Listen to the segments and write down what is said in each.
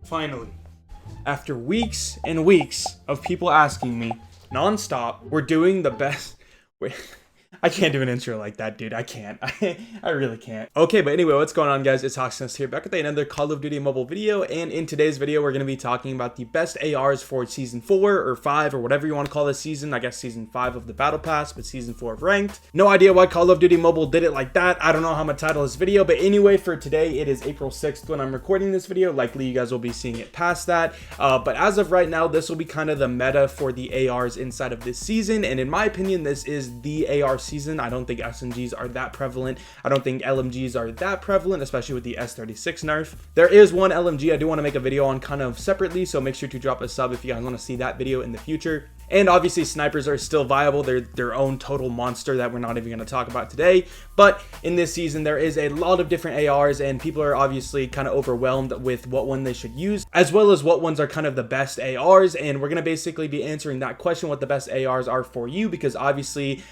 Finally, after weeks and weeks of people asking me non-stop, we're doing the best. I can't do an intro like that, dude. I can't. I really can't. Okay, but anyway, what's going on, guys? It's HawksNest here, back with another Call of Duty mobile video, and in today's video, we're going to be talking about the best ARs for Season 4 or 5 or whatever you want to call this season. I guess Season 5 of the Battle Pass, but Season 4 of Ranked. No idea why Call of Duty Mobile did it like that. I don't know how I'm going to title this video, but anyway, for today, it is April 6th when I'm recording this video. Likely, you guys will be seeing it past that, but as of right now, this will be kind of the meta for the ARs inside of this season, and in my opinion, this is the AR season. I don't think SMGs are that prevalent. I don't think LMGs are that prevalent, especially with the S36 nerf. There is one LMG I do want to make a video on kind of separately, so make sure to drop a sub if you guys want to see that video in the future. And obviously snipers are still viable. They're their own total monster that we're not even going to talk about today. But in this season, there is a lot of different ARs, and people are obviously kind of overwhelmed with what one they should use, as well as what ones are kind of the best ARs. And we're going to basically be answering that question, what the best ARs are for you, because obviously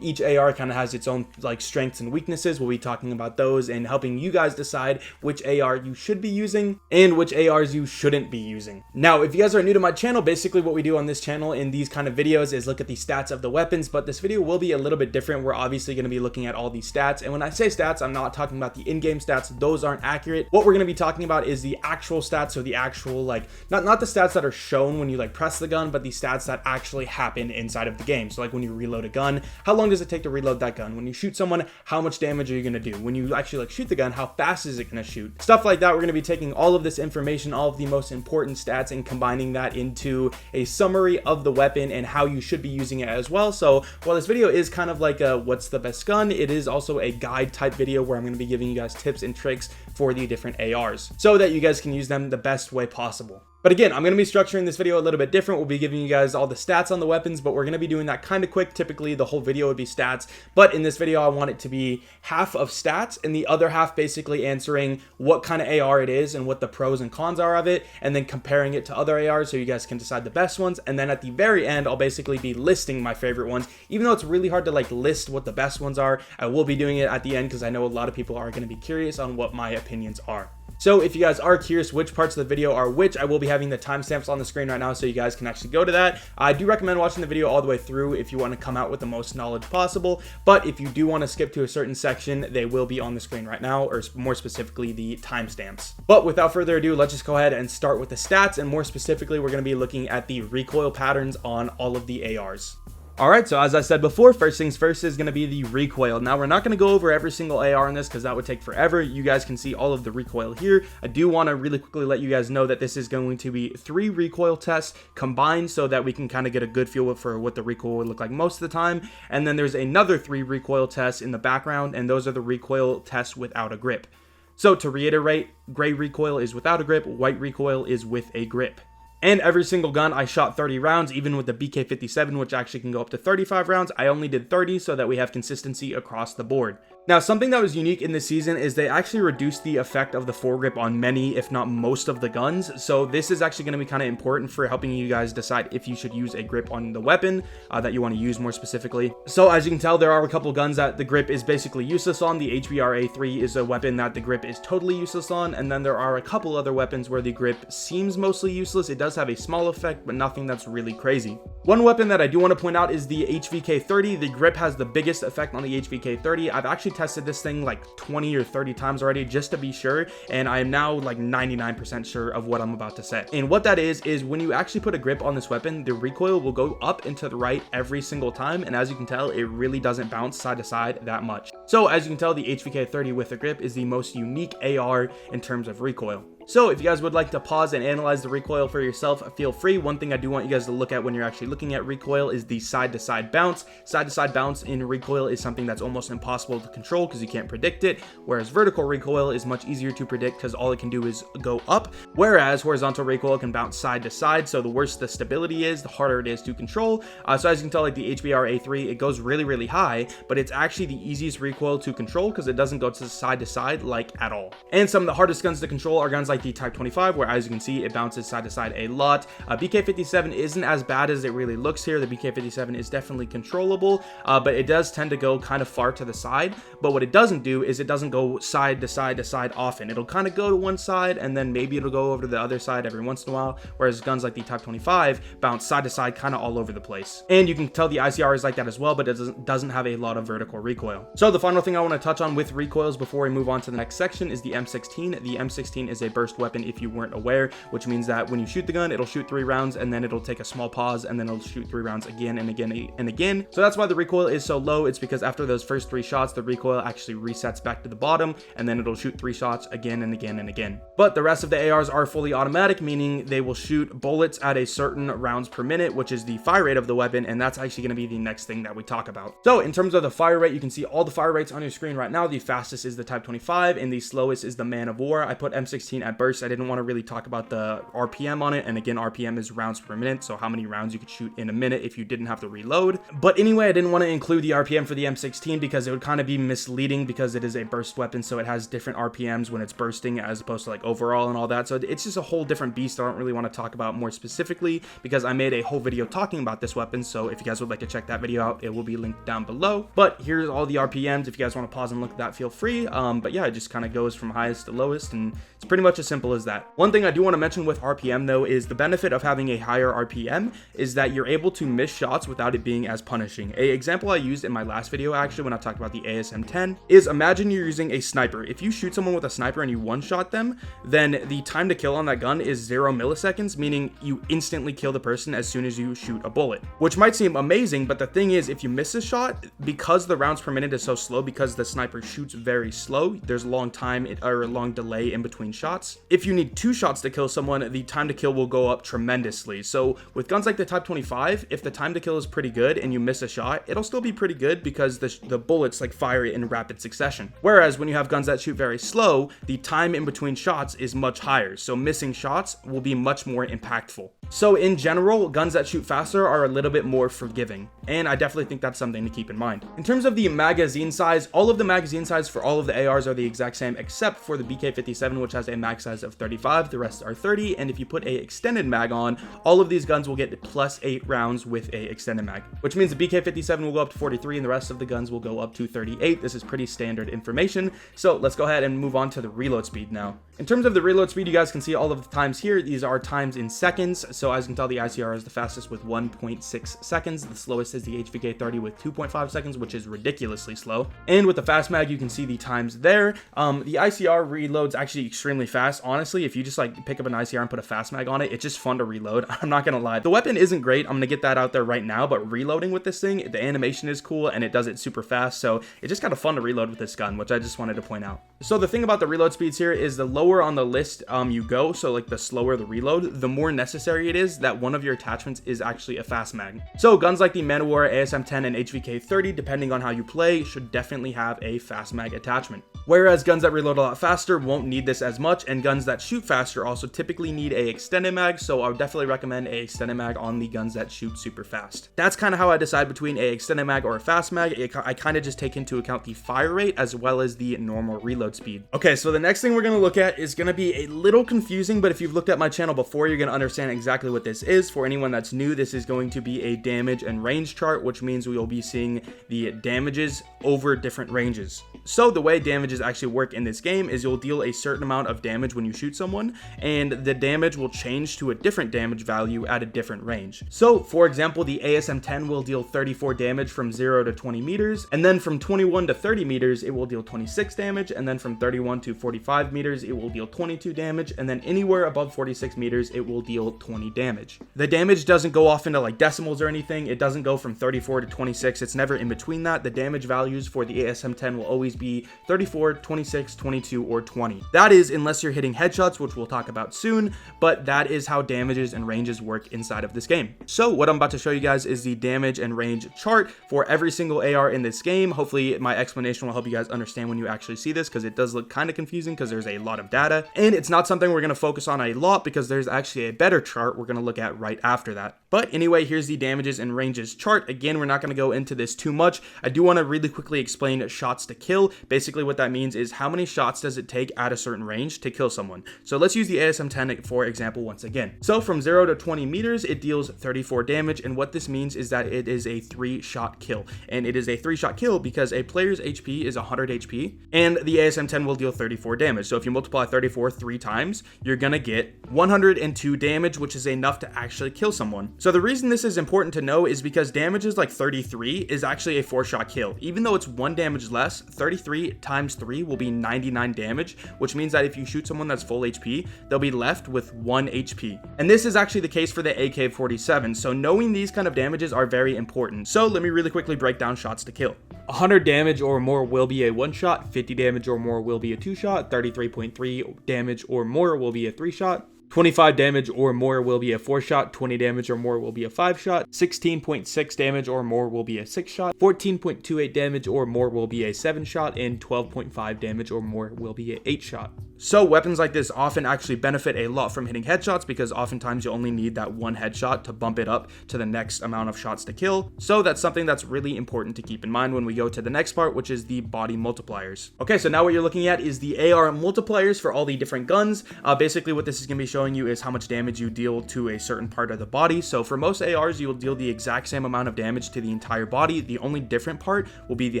each AR kind of has its own like strengths and weaknesses. We'll be talking about those and helping you guys decide which AR you should be using and which ARs you shouldn't be using. Now, if you guys are new to my channel, basically what we do on this channel in these kind of videos is look at the stats of the weapons, but this video will be a little bit different. We're obviously going to be looking at all these stats, and when I say stats, I'm not talking about the in-game stats. Those aren't accurate. What we're going to be talking about is the actual stats, so the actual like not the stats that are shown when you like press the gun, but the stats that actually happen inside of the game. So like when you reload a gun, how long does it take to reload that gun? When you shoot someone, how much damage are you going to do? When you actually like shoot the gun, how fast is it going to shoot? Stuff like that. We're going to be taking all of this information, all of the most important stats, and combining that into a summary of the weapon and how you should be using it as well. So while this video is kind of like a what's the best gun, it is also a guide type video where I'm going to be giving you guys tips and tricks for the different ARs so that you guys can use them the best way possible. But again, I'm going to be structuring this video a little bit different. We'll be giving you guys all the stats on the weapons, but we're going to be doing that kind of quick. Typically, the whole video would be stats, but in this video, I want it to be half of stats and the other half basically answering what kind of AR it is and what the pros and cons are of it, and then comparing it to other ARs so you guys can decide the best ones. And then at the very end, I'll basically be listing my favorite ones. Even though it's really hard to like list what the best ones are, I will be doing it at the end because I know a lot of people are going to be curious on what my opinions are. So if you guys are curious which parts of the video are which, I will be having the timestamps on the screen right now so you guys can actually go to that. I do recommend watching the video all the way through if you want to come out with the most knowledge possible, but if you do want to skip to a certain section, they will be on the screen right now, or more specifically the timestamps. But without further ado, let's just go ahead and start with the stats, and more specifically, we're going to be looking at the recoil patterns on all of the ARs. Alright, so as I said before, first things first is going to be the recoil. Now, we're not going to go over every single AR in this because that would take forever. You guys can see all of the recoil here. I do want to really quickly let you guys know that this is going to be 3 recoil tests combined so that we can kind of get a good feel for what the recoil would look like most of the time. And then there's another 3 recoil tests in the background, and those are the recoil tests without a grip. So to reiterate, gray recoil is without a grip, white recoil is with a grip. And every single gun, I shot 30 rounds, even with the BK-57, which actually can go up to 35 rounds. I only did 30 so that we have consistency across the board. Now, something that was unique in this season is they actually reduced the effect of the foregrip on many, if not most of the guns. So this is actually going to be kind of important for helping you guys decide if you should use a grip on the weapon that you want to use more specifically. So as you can tell, there are a couple guns that the grip is basically useless on. The HBR-A3 is a weapon that the grip is totally useless on. And then there are a couple other weapons where the grip seems mostly useless. It does have a small effect, but nothing that's really crazy. One weapon that I do want to point out is the HVK-30. The grip has the biggest effect on the HVK-30. I've actually tested this thing like 20 or 30 times already just to be sure, and I am now like 99% sure of what I'm about to say. And what that is when you actually put a grip on this weapon, the recoil will go up and to the right every single time, and as you can tell, it really doesn't bounce side to side that much. So as you can tell, the HVK-30 with a grip is the most unique AR in terms of recoil. So if you guys would like to pause and analyze the recoil for yourself, feel free. One thing I do want you guys to look at when you're actually looking at recoil is the side-to-side bounce. Side-to-side bounce in recoil is something that's almost impossible to control because you can't predict it, whereas vertical recoil is much easier to predict because all it can do is go up, whereas horizontal recoil can bounce side to side. So the worse the stability is, the harder it is to control. So as you can tell, like the HBR-A3, it goes really, really high, but it's actually the easiest recoil to control because it doesn't go to side like at all. And some of the hardest guns to control are guns like like the Type 25, where as you can see, it bounces side to side a lot. BK57 isn't as bad as it really looks here. The BK57 is definitely controllable, but it does tend to go kind of far to the side. But what it doesn't do is it doesn't go side to side to side often. It'll kind of go to one side and then maybe it'll go over to the other side every once in a while, whereas guns like the Type 25 bounce side to side kind of all over the place. And you can tell the ICR is like that as well, but it doesn't have a lot of vertical recoil. So the final thing I want to touch on with recoils before we move on to the next section is the M16. The M16 is a burst weapon if you weren't aware, which means that when you shoot the gun, it'll shoot 3 rounds and then it'll take a small pause and then it'll shoot 3 rounds again and again and again. So that's why the recoil is so low. It's because after those first 3 shots, the recoil actually resets back to the bottom and then it'll shoot 3 shots again and again and again. But the rest of the ARs are fully automatic, meaning they will shoot bullets at a certain rounds per minute, which is the fire rate of the weapon, and that's actually going to be the next thing that we talk about. So in terms of the fire rate, you can see all the fire rates on your screen right now. The fastest is the Type 25 and the slowest is the Man of War. I put M16 at burst. I didn't want to really talk about the RPM on it, and again, RPM is rounds per minute, so how many rounds you could shoot in a minute if you didn't have to reload. But anyway, I didn't want to include the RPM for the M16 because it would kind of be misleading because it is a burst weapon, so it has different RPMs when it's bursting as opposed to like overall and all that. So it's just a whole different beast I don't really want to talk about more specifically because I made a whole video talking about this weapon. So if you guys would like to check that video out, it will be linked down below. But here's all the RPMs. If you guys want to pause and look at that, feel free. But yeah, it just kind of goes from highest to lowest, and it's pretty much as simple as that. One thing I do want to mention with RPM though is the benefit of having a higher RPM is that you're able to miss shots without it being as punishing. A example I used in my last video actually when I talked about the ASM-10 is imagine you're using a sniper. If you shoot someone with a sniper and you one-shot them, then the time to kill on that gun is 0 milliseconds, meaning you instantly kill the person as soon as you shoot a bullet, which might seem amazing, but the thing is, if you miss a shot, because the rounds per minute is so slow, because the sniper shoots very slow, there's a long time or a long delay in between shots. If you need 2 shots to kill someone, the time to kill will go up tremendously. So with guns like the Type 25, if the time to kill is pretty good and you miss a shot, it'll still be pretty good because the bullets like fire it in rapid succession. Whereas when you have guns that shoot very slow, the time in between shots is much higher, so missing shots will be much more impactful. So in general, guns that shoot faster are a little bit more forgiving, and I definitely think that's something to keep in mind. In terms of the magazine size, all of the magazine size for all of the ARs are the exact same except for the BK57, which has a mag size of 35, the rest are 30, and if you put a extended mag on, all of these guns will get plus 8 rounds with a extended mag, which means the BK57 will go up to 43 and the rest of the guns will go up to 38. This is pretty standard information, so let's go ahead and move on to the reload speed now. In terms of the reload speed, you guys can see all of the times here. These are times in seconds. So as you can tell, the ICR is the fastest with 1.6 seconds. The slowest is the HVK30 with 2.5 seconds, which is ridiculously slow. And with the fast mag, you can see the times there. The ICR reloads actually extremely fast. Honestly, if you just like pick up an ICR and put a fast mag on it, it's just fun to reload. I'm not gonna lie. The weapon isn't great. I'm gonna get that out there right now, but reloading with this thing, the animation is cool and it does it super fast. So it's just kind of fun to reload with this gun, which I just wanted to point out. So the thing about the reload speeds here is the lower on the list you go, so like the slower the reload, the more necessary it is that one of your attachments is actually a fast mag. So guns like the Man of War, ASM-10, and HVK30, depending on how you play, should definitely have a fast mag attachment. Whereas guns that reload a lot faster won't need this as much, and guns that shoot faster also typically need a extended mag, so I would definitely recommend a extended mag on the guns that shoot super fast. That's kind of how I decide between a extended mag or a fast mag. I kind of just take into account the fire rate as well as the normal reload speed. Okay, so the next thing we're going to look at is going to be a little confusing, but if you've looked at my channel before, you're going to understand exactly what this is. For anyone that's new, this is going to be a damage and range chart, which means we will be seeing the damages over different ranges. So the way damages actually work in this game is you'll deal a certain amount of damage when you shoot someone, and the damage will change to a different damage value at a different range. So for example, the ASM-10 will deal 34 damage from 0 to 20 meters, and then from 21 to 30 meters, it will deal 26 damage, and then from 31 to 45 meters, it will deal 22 damage, and then anywhere above 46 meters, it will deal 20 damage. The damage doesn't go off into like decimals or anything. It doesn't go from 34 to 26. It's never in between that. The damage values for the ASM-10 will always be 34, 26, 22, or 20. That is unless you're hitting headshots, which we'll talk about soon, but that is how damages and ranges work inside of this game. So what I'm about to show you guys is the damage and range chart for every single AR in this game. Hopefully my explanation will help you guys understand when you actually see this, because it does look kind of confusing because there's a lot of data, and it's not something we're going to focus on a lot because there's actually a better chart we're going to look at right after that. But anyway, here's the damages and ranges chart. Again, we're not going to go into this too much. I do want to really quickly explain shots to kill. kill. Basically what that means is how many shots does it take at a certain range to kill someone. So let's use the ASM-10 for example once again. So from 0 to 20 meters, it deals 34 damage, and what this means is that it is a 3-shot kill. And it is a 3-shot kill because a player's HP is 100 HP, and the ASM-10 will deal 34 damage. So if you multiply 34 3 times, you're gonna get 102 damage, which is enough to actually kill someone. So the reason this is important to know is because damages like 33 is actually a 4-shot kill. Even though it's 1 damage less, 33 times 3 will be 99 damage, which means that if you shoot someone that's full HP, they'll be left with 1 HP. And this is actually the case for the AK-47, so knowing these kind of damages are very important. So let me really quickly break down shots to kill. 100 damage or more will be a 1-shot, 50 damage or more will be a 2-shot, 33.3 damage or more will be a 3-shot, 25 damage or more will be a 4-shot, 20 damage or more will be a 5-shot, 16.6 damage or more will be a 6-shot, 14.28 damage or more will be a 7-shot, and 12.5 damage or more will be a 8-shot. So weapons like this often actually benefit a lot from hitting headshots because oftentimes you only need that 1 headshot to bump it up to the next amount of shots to kill. So that's something that's really important to keep in mind when we go to the next part, which is the body multipliers. Okay, so now what you're looking at is the AR multipliers for all the different guns. Basically what this is going to be showing you is how much damage you deal to a certain part of the body. So for most ARs, you will deal the exact same amount of damage to the entire body. The only different part will be the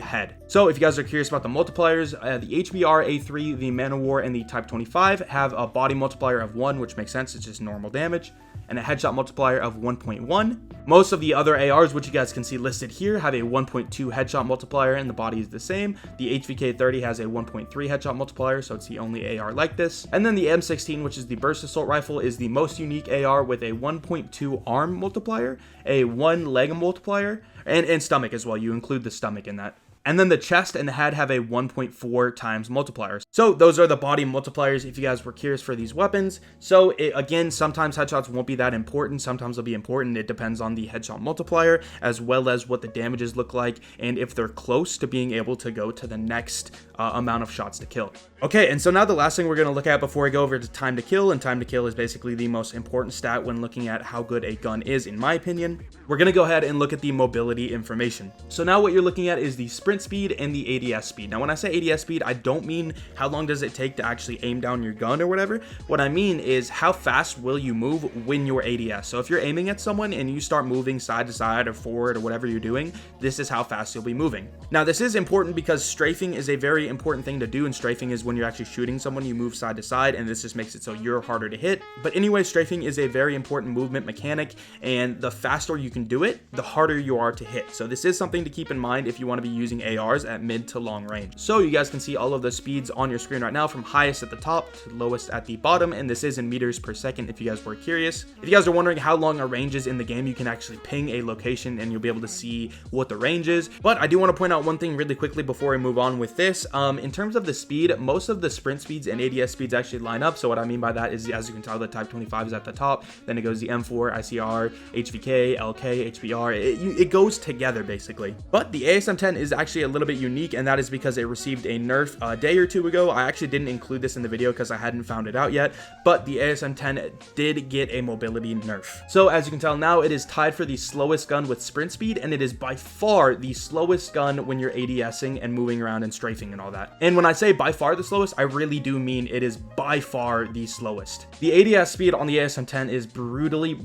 head. So if you guys are curious about the multipliers, the HBR, A3, the Man of War, and the Type 25 have a body multiplier of 1, which makes sense, it's just normal damage, and a headshot multiplier of 1.1. Most of the other ARs, which you guys can see listed here, have a 1.2 headshot multiplier, and the body is the same. The HVK-30 has a 1.3 headshot multiplier, so it's the only AR like this. And then the M16, which is the burst assault rifle, is the most unique AR with a 1.2 arm multiplier, a 1 leg multiplier, and stomach as well. You include the stomach in that. And then the chest and the head have a 1.4 times multipliers. So those are the body multipliers if you guys were curious for these weapons. So again, sometimes headshots won't be that important. Sometimes they'll be important. It depends on the headshot multiplier as well as what the damages look like and if they're close to being able to go to the next amount of shots to kill. Okay, and so now the last thing we're going to look at before I go over to time to kill, and time to kill is basically the most important stat when looking at how good a gun is, in my opinion. We're going to go ahead and look at the mobility information. So now what you're looking at is the sprint speed and the ADS speed. Now when I say ADS speed, I don't mean how long does it take to actually aim down your gun or whatever. What I mean is how fast will you move when you're ADS. So if you're aiming at someone and you start moving side to side or forward or whatever you're doing, this is how fast you'll be moving. Now this is important because strafing is a very important thing to do, and strafing is when you're actually shooting someone, you move side to side, and this just makes it so you're harder to hit. But anyway, strafing is a very important movement mechanic, and the faster you can do it, the harder you are to hit. So this is something to keep in mind if you want to be using ARs at mid to long range. So you guys can see all of the speeds on your screen right now from highest at the top to lowest at the bottom, and this is in meters per second if you guys were curious. If you guys are wondering how long a range is in the game, you can actually ping a location and you'll be able to see what the range is. But I do want to point out one thing really quickly before I move on with this. In terms of the speed, most of the sprint speeds and ADS speeds actually line up. So what I mean by that is, as you can tell, the Type 25 is at the top, then it goes the M4, ICR, HVK, LK, HBR. It goes together basically. But the ASM-10 is actually a little bit unique, and that is because it received a nerf a day or two ago. I actually didn't include this in the video because I hadn't found it out yet, but the ASM-10 did get a mobility nerf. So as you can tell now, it is tied for the slowest gun with sprint speed, and it is by far the slowest gun when you're ADSing and moving around and strafing and all that. And when I say by far the slowest, I really do mean it is by far the slowest. The ADS speed on the ASM-10 is brutally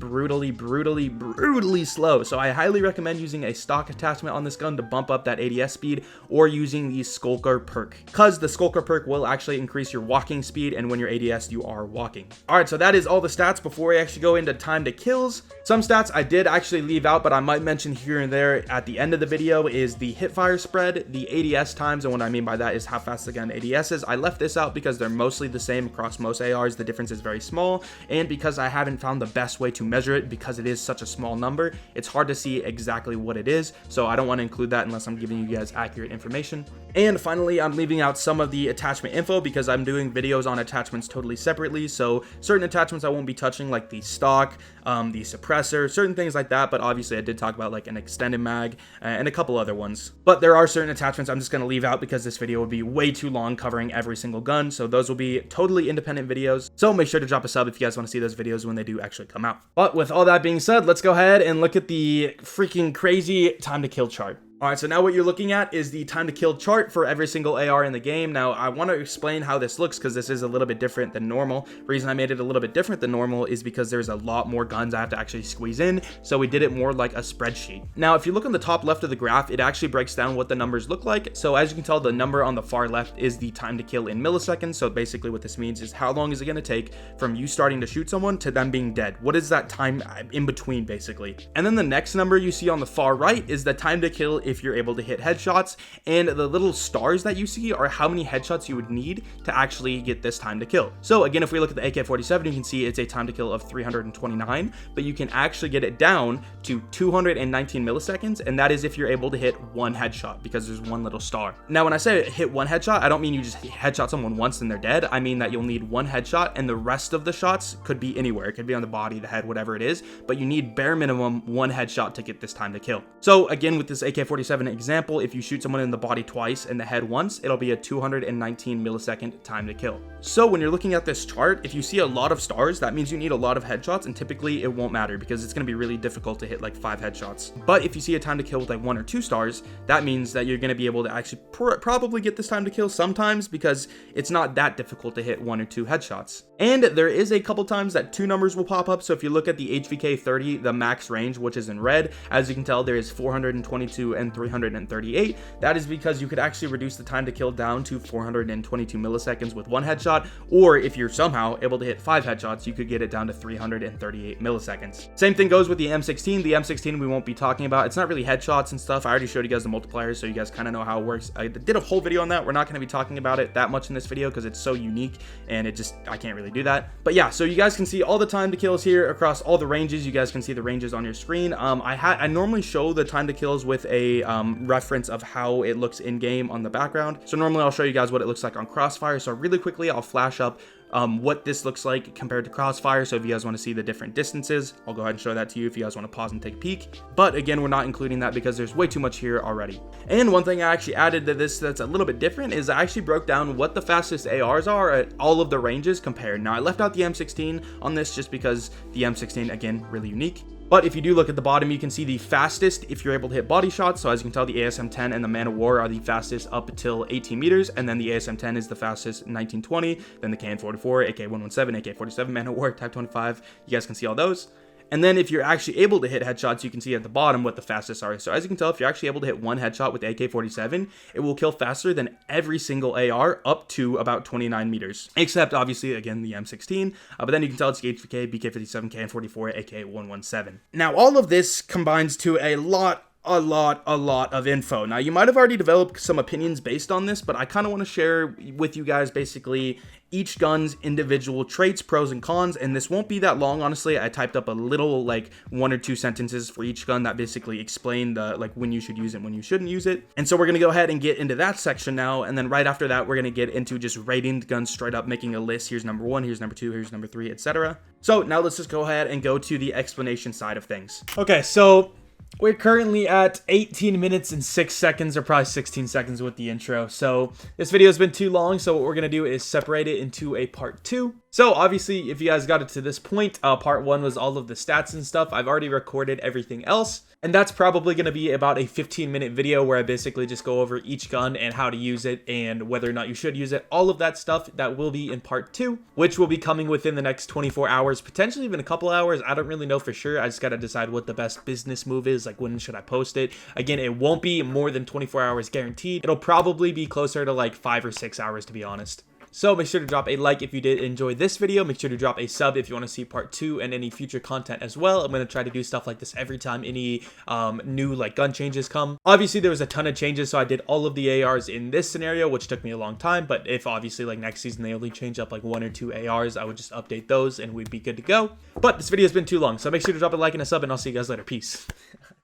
slow, so I highly recommend using a stock attachment on this gun to bump up that ADS speed, or using the Skulker perk, because the Skulker perk will actually increase your walking speed, and when you're ADS you are walking. Alright, so that is all the stats before we actually go into time to kills. Some stats I did actually leave out, but I might mention here and there at the end of the video is the hipfire spread, the ADS times, and what I mean by that is how fast the gun ADS is. I left this out because they're mostly the same across most ARs. The difference is very small, and because I haven't found the best way to measure it because it is such a small number, it's hard to see exactly what it is, so I don't want to include that unless I'm giving you guys accurate information. And finally, I'm leaving out some of the attachment info because I'm doing videos on attachments totally separately, so certain attachments I won't be touching, like the stock, the suppressor, certain things like that, but obviously I did talk about like an extended mag and a couple other ones. But there are certain attachments I'm just going to leave out because this video would be way too long covering every single gun, so those will be totally independent videos. So make sure to drop a sub if you guys want to see those videos when they do actually come out. But with all that being said, let's go ahead and look at the freaking crazy time to kill chart. Alright, so now what you're looking at is the time to kill chart for every single AR in the game. Now, I want to explain how this looks because this is a little bit different than normal. The reason I made it a little bit different than normal is because there's a lot more guns I have to actually squeeze in, so we did it more like a spreadsheet. Now, if you look on the top left of the graph, it actually breaks down what the numbers look like. So as you can tell, the number on the far left is the time to kill in milliseconds. So basically what this means is how long is it going to take from you starting to shoot someone to them being dead? What is that time in between, basically? And then the next number you see on the far right is the time to kill if you're able to hit headshots, and the little stars that you see are how many headshots you would need to actually get this time to kill. So again, if we look at the AK-47, you can see it's a time to kill of 329, but you can actually get it down to 219 milliseconds, and that is if you're able to hit one headshot, because there's one little star. Now, when I say hit one headshot, I don't mean you just headshot someone once and they're dead. I mean that you'll need one headshot, and the rest of the shots could be anywhere. It could be on the body, the head, whatever it is, but you need bare minimum one headshot to get this time to kill. So again, with this AK-47 example, if you shoot someone in the body twice and the head once, it'll be a 219 millisecond time to kill. So when you're looking at this chart, if you see a lot of stars, that means you need a lot of headshots, and typically it won't matter because it's going to be really difficult to hit like 5 headshots. But if you see a time to kill with like 1 or 2 stars, that means that you're going to be able to actually probably get this time to kill sometimes, because it's not that difficult to hit 1 or 2 headshots. And there is a couple times that 2 numbers will pop up. So if you look at the HVK 30, the max range, which is in red, as you can tell, there is 422 and 338. That is because you could actually reduce the time to kill down to 422 milliseconds with 1 headshot, or if you're somehow able to hit 5 headshots, you could get it down to 338 milliseconds. Same thing goes with the M16. The M16 we won't be talking about. It's not really headshots and stuff. I already showed you guys the multipliers, so you guys kind of know how it works. I did a whole video on that. We're not going to be talking about it that much in this video because it's so unique, and I can't really do that. But yeah, so you guys can see all the time to kills here across all the ranges. You guys can see the ranges on your screen. I normally show the time to kills with a reference of how it looks in game on the background. So normally I'll show you guys what it looks like on Crossfire. So really quickly, I'll flash up what this looks like compared to Crossfire. So if you guys want to see the different distances, I'll go ahead and show that to you if you guys want to pause and take a peek. But again, we're not including that because there's way too much here already. And one thing I actually added to this that's a little bit different is I actually broke down what the fastest ARs are at all of the ranges compared. Now, I left out the M16 on this just because the M16, again, really unique. But if you do look at the bottom, you can see the fastest if you're able to hit body shots. So as you can tell, the ASM-10 and the Man of War are the fastest up until 18 meters. And then the ASM-10 is the fastest 1920. Then the KN-44, AK-117, AK-47, Man of War, Type 25. You guys can see all those. And then if you're actually able to hit headshots, you can see at the bottom what the fastest are. So as you can tell, if you're actually able to hit 1 headshot with the AK-47, it will kill faster than every single AR up to about 29 meters. Except, obviously, again, the M16. But then you can tell it's the HVK, BK-57, KN-44, AK-117. Now, all of this combines to a lot of info. Now, you might have already developed some opinions based on this, but I kind of want to share with you guys basically each gun's individual traits, pros and cons, and this won't be that long. Honestly, I typed up a little, like 1 or 2 sentences for each gun that basically explain the like when you should use it, when you shouldn't use it. And so we're going to go ahead and get into that section now, and then right after that, we're going to get into just rating the guns straight up, making a list. Here's number 1, here's number 2, here's number 3, etc. So now let's just go ahead and go to the explanation side of things. Okay, so we're currently at 18 minutes and 6 seconds, or probably 16 seconds with the intro. So this video has been too long, so what we're going to do is separate it into a part 2. So obviously, if you guys got it to this point, part 1 was all of the stats and stuff. I've already recorded everything else, and that's probably going to be about a 15-minute video where I basically just go over each gun and how to use it and whether or not you should use it. All of that stuff that will be in part 2, which will be coming within the next 24 hours, potentially even a couple hours. I don't really know for sure. I just got to decide what the best business move is, like when should I post it. Again, it won't be more than 24 hours guaranteed. It'll probably be closer to like 5 or 6 hours, to be honest. So make sure to drop a like if you did enjoy this video. Make sure to drop a sub if you want to see part 2 and any future content as well. I'm going to try to do stuff like this every time any new like gun changes come. Obviously, there was a ton of changes, so I did all of the ARs in this scenario, which took me a long time. But if obviously like next season they only change up like 1 or 2 ARs, I would just update those and we'd be good to go. But this video has been too long, so make sure to drop a like and a sub, and I'll see you guys later. Peace.